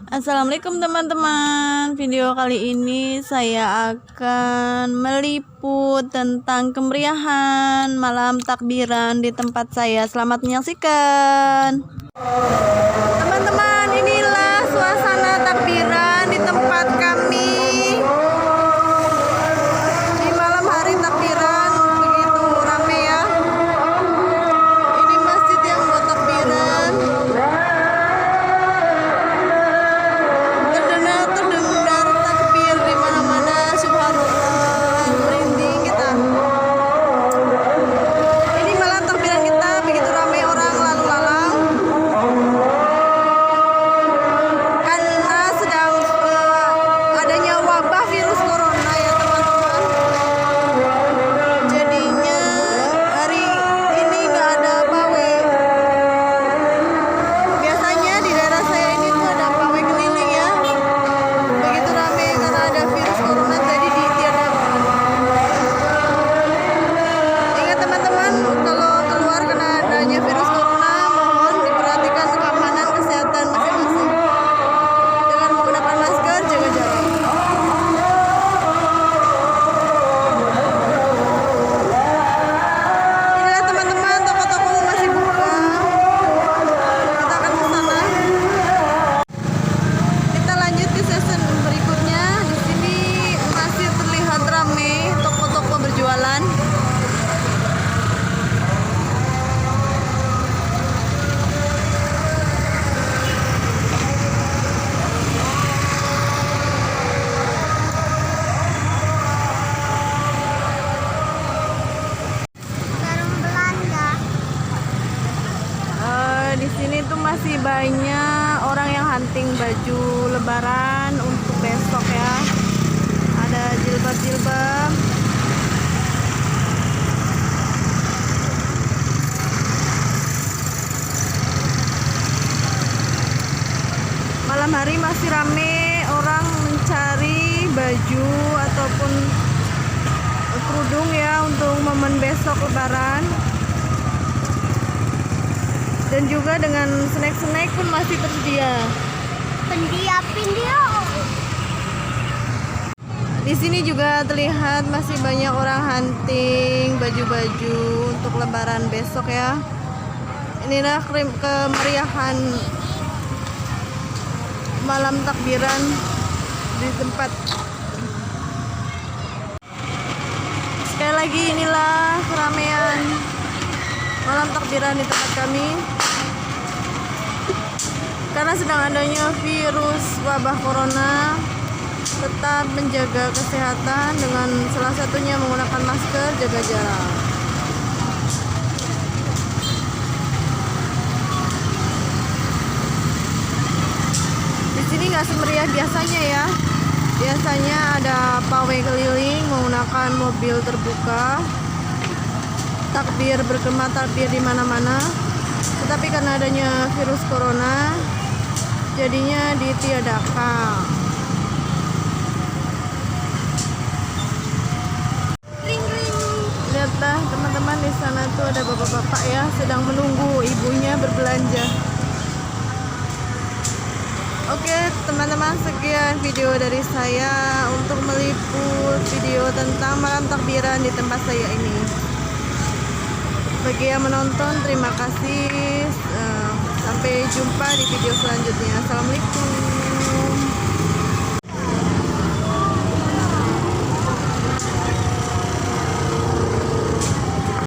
Assalamualaikum teman-teman. Video kali ini saya akan meliput tentang kemeriahan malam takbiran di tempat saya. Selamat menyaksikan. Teman-teman, inilah suasana takbiran di tempat kami. Di malam hari takbiran begitu ramai ya. Ini masjid yang buat takbiran. Terdengar takbir di mana-mana, subhanallah, merinding kita. Ini malam takbiran kita begitu ramai orang lalu lalang karena sedang adanya wabah virus corona ya teman-teman. Jadinya hari ini nggak ada pawai. Biasanya di daerah saya ini tuh ada pawai keliling ya. Begitu rame karena ada virus corona jadi ditiadakan. Ingat teman-teman, kalau keluar karena adanya virus corona, mohon diperhatikan keamanan kesehatan masing-masing dengan menggunakan masker, jaga jarak. Inilah teman-teman, toko-toko masih buka. Kita akan ke sana. Kita lanjut ke season berikutnya. Di sini masih terlihat ramai toko-toko berjualan. Di sini tuh masih banyak orang yang hunting baju lebaran untuk besok ya. Ada jilbab-jilbab. Malam hari masih rame orang mencari baju ataupun kerudung ya untuk momen besok lebaran. Dan juga dengan snack-snack pun masih tersedia. Pindio. Di sini juga terlihat masih banyak orang hunting baju-baju untuk lebaran besok ya. Inilah kemeriahan malam takbiran di tempat. Sekali lagi inilah keramaian malam takbiran di tempat kami. Karena sedang adanya virus wabah corona, tetap menjaga kesehatan dengan salah satunya menggunakan masker, jaga jarak. Di sini nggak semeriah biasanya ya. Biasanya ada pawai keliling menggunakan mobil terbuka, takbir bergema, takbir di mana-mana. Tetapi karena adanya virus corona, jadinya ditiadakan. Lihatlah teman-teman, di sana tuh ada bapak-bapak ya sedang menunggu ibunya berbelanja. Oke teman-teman, sekian video dari saya untuk meliput video tentang malam takbiran di tempat saya ini. Bagi yang menonton, terima kasih. Sampai jumpa di video selanjutnya. Assalamualaikum.